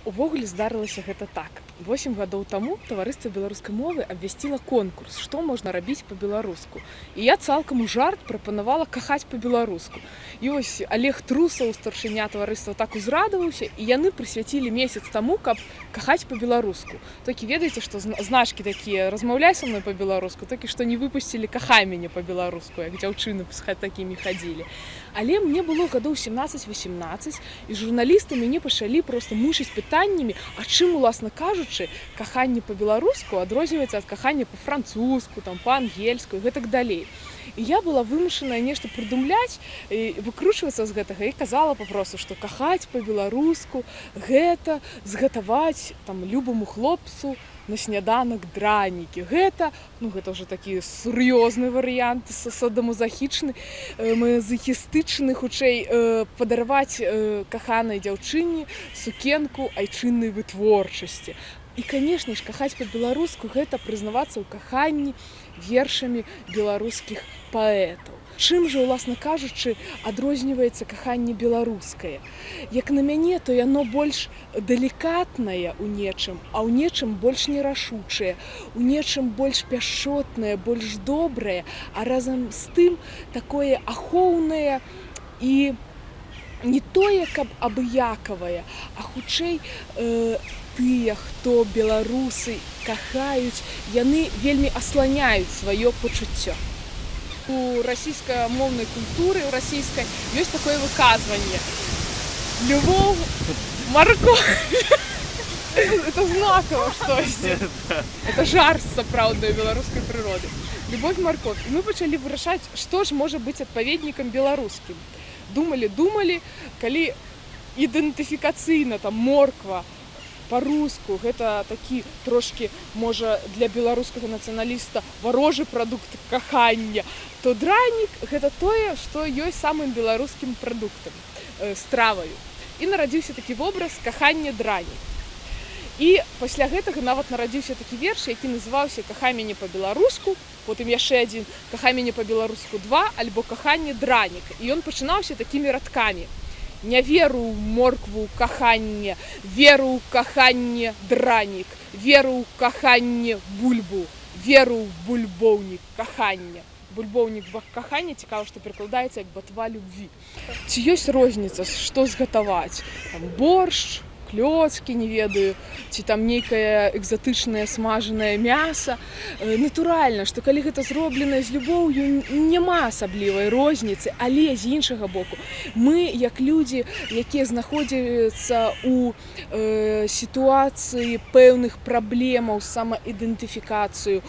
Увогуле здарылася гэта так. 8 гадоў таму таварыства беларускай мовы абвясціла конкурс, што можна рабіць па-беларуску. І я цалкам у жарт прапанавала кахаць па-беларуску. І вось Олег Трусаў, старшыня таварыства, так узрадаваўся, і яны прысвяцілі месяц таму, каб кахаць па-беларуску. Толькі ведаеце, што значкі такія: размаўляй са мной па-беларуску, толькі што не выпусцілі кахай мяне па-беларуску, як дзяўчыны такімі хадзілі. Але мне было гадоў 17-18, і журналісты мяне пачалі проста мучыць пытаннямі, а чым, уласна кажучы, каханне па-беларуску адрозніваецца ад кахання па-французску, па-ангельску і гэтак далей. І я была вымушаная нешта прыдумляць, выкручвацца з гэтага, і казала папросту, што кахаць па-беларуску гэта згатаваць любаму хлопцу на сняданак дранікі. Гэта ўжо такі сур'ёзны варыянт, садамазахічны, мазахістычны, хутчэй, падараваць каханай дзяўчыне сукенку айчыннай вытворчасці. І, канешне ж, кахаць па-беларуску гэта прызнавацца ў каханні вершамі беларускіх паэтаў. Чым жа, уласна кажучы, адрозніваецца каханне беларускае? Як на мяне, то яно больш далікатнае ў нечым, а ў нечым больш нерашучае, у нечым больш пяшчотнае, больш добрае, а разам з тым такое ахоўнае і не тое, каб абыякавае, а хутчэй тыя, хто беларусы кахаюць, яны вельмі асланяюць сваё пачуццё. У расійскамоўнай культуры, у расійскай, ёсць такое выказванне: любоў, морковь. Это знакова штосьці. Это жарт сапраўднай беларускай прыроды. Любовь, морковь. І мы пачалі вырашаць, што ж можа быць адпаведнікам беларускім. Думалі, калі ідэнтыфікацыйна морква па-руску гэта такі трошкі, можа, для беларускага нацыяналіста варожы прадукт кахання, то дранік гэта тое, што ёсць самым беларускім прадуктам, страваю. І нарадзіўся такі вобраз кахання дранік. І пасля гэтага нават нарадзіўся такі верш, які называўся «Кахай мяне па-беларуску», потым яшчэ адзін «Кахай мяне па-беларуску 2» альбо «Каханне дранік». І ён пачынаўся такімі радкамі: не веру ў моркву каханне, веру ў каханне дранік, веру ў каханне бульбу, веру ў бульбоўнік кахання. Бульбоўнік кахання, цікава, што перакладаецца як батва любві. Ці ёсць розніца, што згатаваць? Боршч, клёцкі, не ведаю, ці нейкае экзатычнае смажанае мяса. Натуральна, што калі гэта зроблена з любоўю, няма асаблівай розніцы, але з іншага боку, мы, як людзі, якія знаходзяцца ў сітуацыі пэўных праблемаў з самаідэнтыфікацыю,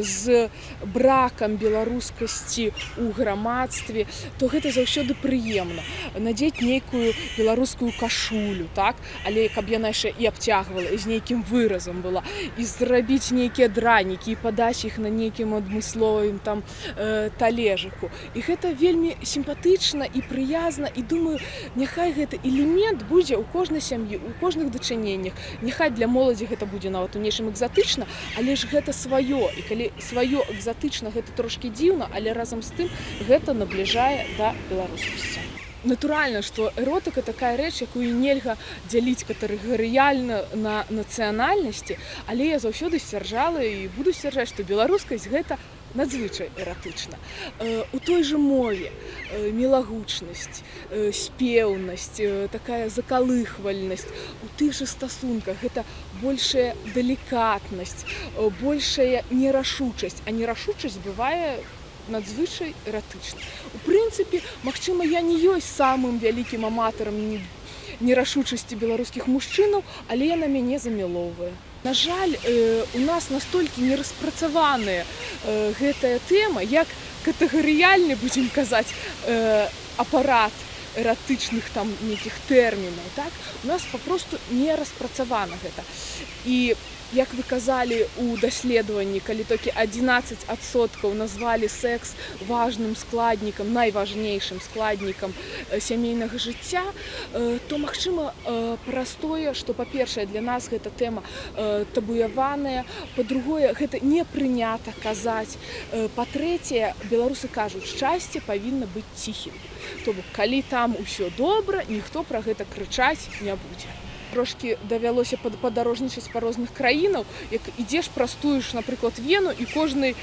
з бракам беларускасці ў грамадстве, то гэта заўсёды прыемна. Надзець нейкую беларускую кашулю, так? Але каб яна яшчэ і абцягвала, і з нейкім выразам была, і зрабіць нейкія дранікі, і падаць іх на нейкім адмысловым талежыку. І гэта вельмі сімпатычна і прыязна, і думаю, няхай гэты элемент будзе ў кожнай сям'і, у кожных дачыненнях. Няхай для моладзі гэта будзе нават у нечым экзатычна, але ж гэта сваё. І калі сваё экзатычна, гэта трошкі дзіўна, але разам з тым гэта набліжае да беларускасці. Натуральна, што эротыка такая рэч, якую нельга дзяліць катэгарыяльна на нацыянальнасці, але я заўсёды сцвярджала і буду сцвярджаць, што беларускасць гэта надзвычай эратычна. У той жа мове мілагучнасць, спеўнасць, такая закалыхвальнасць, у тых жа стасунках гэта большая далікатнасць, большая нерашучасць, а нерашучасць бывае надзвычай эратычна. У прынцыпе, магчыма, я не ёсць самым вялікім аматарам нерашучасці беларускіх мужчынаў, але яна мяне замілоўвае. На жаль, у нас настолькі не распрацаваная гэтая тэма, як катэгарыяльны, будзем казаць, апарат эратычных нейкіх тэрмінаў, так? У нас папросту не распрацавана гэта. І як вы казалі ў даследаванні, калі толькі 11% назвалі секс важным складнікам, найважнейшым складнікам сямейнага жыцця, то, магчыма, праз тое, што, па-першае, для нас гэта тэма табуяваная, па-другое, гэта не прынята казаць, па-трэцяе, беларусы кажуць, шчасце павінна быць ціхім. То бок, калі там усё добра, ніхто пра гэта крычаць не будзе. трошки давялося падарожнічаць па розных краінах, як ідзеш, прастуеш, напрыклад, Вену, і кожны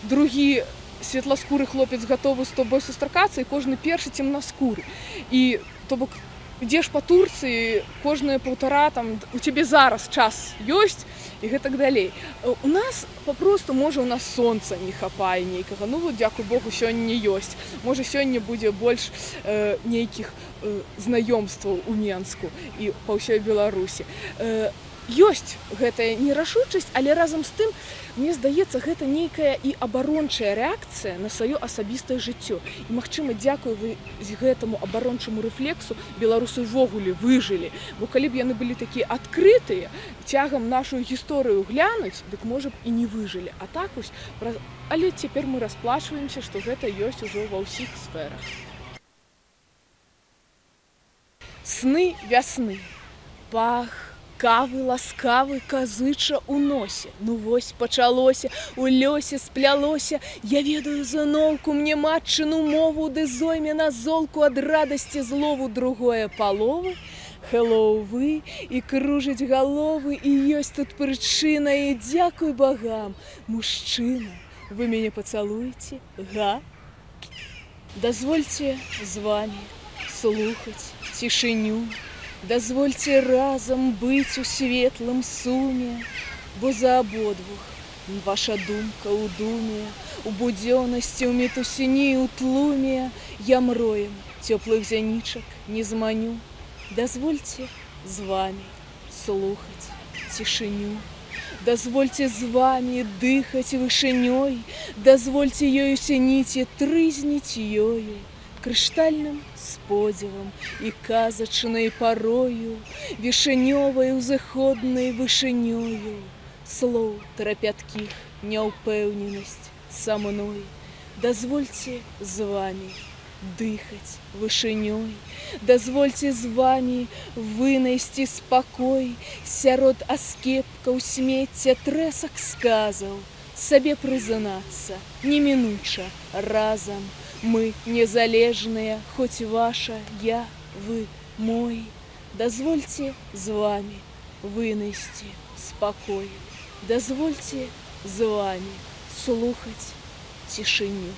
другі светласкуры хлопец гатовы з тобой сустракацца, і кожны першы цемнаскуры. І то бок ідзеш па Турцыі, кожныя паўтара, там, у цябе зараз час ёсць, і гэтак далей. У нас папросту, можа, у нас сонца не хапае нейкага. Ну, вот, дзякуй Богу, сёння ёсць. Можа, сёння будзе больш нейкіх знаёмстваў у Менску і па ўсёй Беларусі. Ёсць гэтая нерашучасць, але разам з тым, мне здаецца, гэта нейкая і абарончая рэакцыя на сваё асабістае жыццё. І, магчыма, дзякуй гэтаму абарончаму рэфлексу беларусы ўвогуле выжылі. Бо калі б яны былі такія адкрытыя, цягам нашу гісторыю глянуць, дык, можа б, і не выжылі. А так вось, але цяпер мы расплачваемся, што гэта ёсць ужо ва ўсіх сферах. Сны вясны. Пах кавы ласкавы казыча ў носе. Ну вось пачалося, у лёсе сплялося. Я ведаю зыноўку мне матчыну мову, ды зойме на золку ад радасці злову другое паловы. Hello вы, і кружыць галовы, і ёсць тут прычына, і дзякуй багам. Мужчына, вы мяне пацалуеце, га? Дазвольце з вамі слухаць цішыню. Дазвольце разам быць у светлым суме, бо за абодвух ваша думка ў думе, у будзённасці, ў метусіні, у тлуме. Я мроем цёплых зянічак не зманю. Дазвольце з вамі слухаць цішыню. Дазвольце з вамі дыхаць вышынёй, дазвольце ёю сяніце трызніць ёю. Крыштальным сподзевам і казачнай парою, вішанёвай узыходнай вышынёю. Слоў трапяткіх няўпэўненасць са мной. Дазвольце з вамі дыхаць вышынёй. Дазвольце з вамі вынайсці спакой сярод аскепкаў смецця трэсак сказаў, сабе прызнацца немінуча разам. Мы незалежныя, хоць ваша, я, вы, мой. Дазвольце з вамі вынайсці спакой. Дазвольце з вамі слухаць цішыню.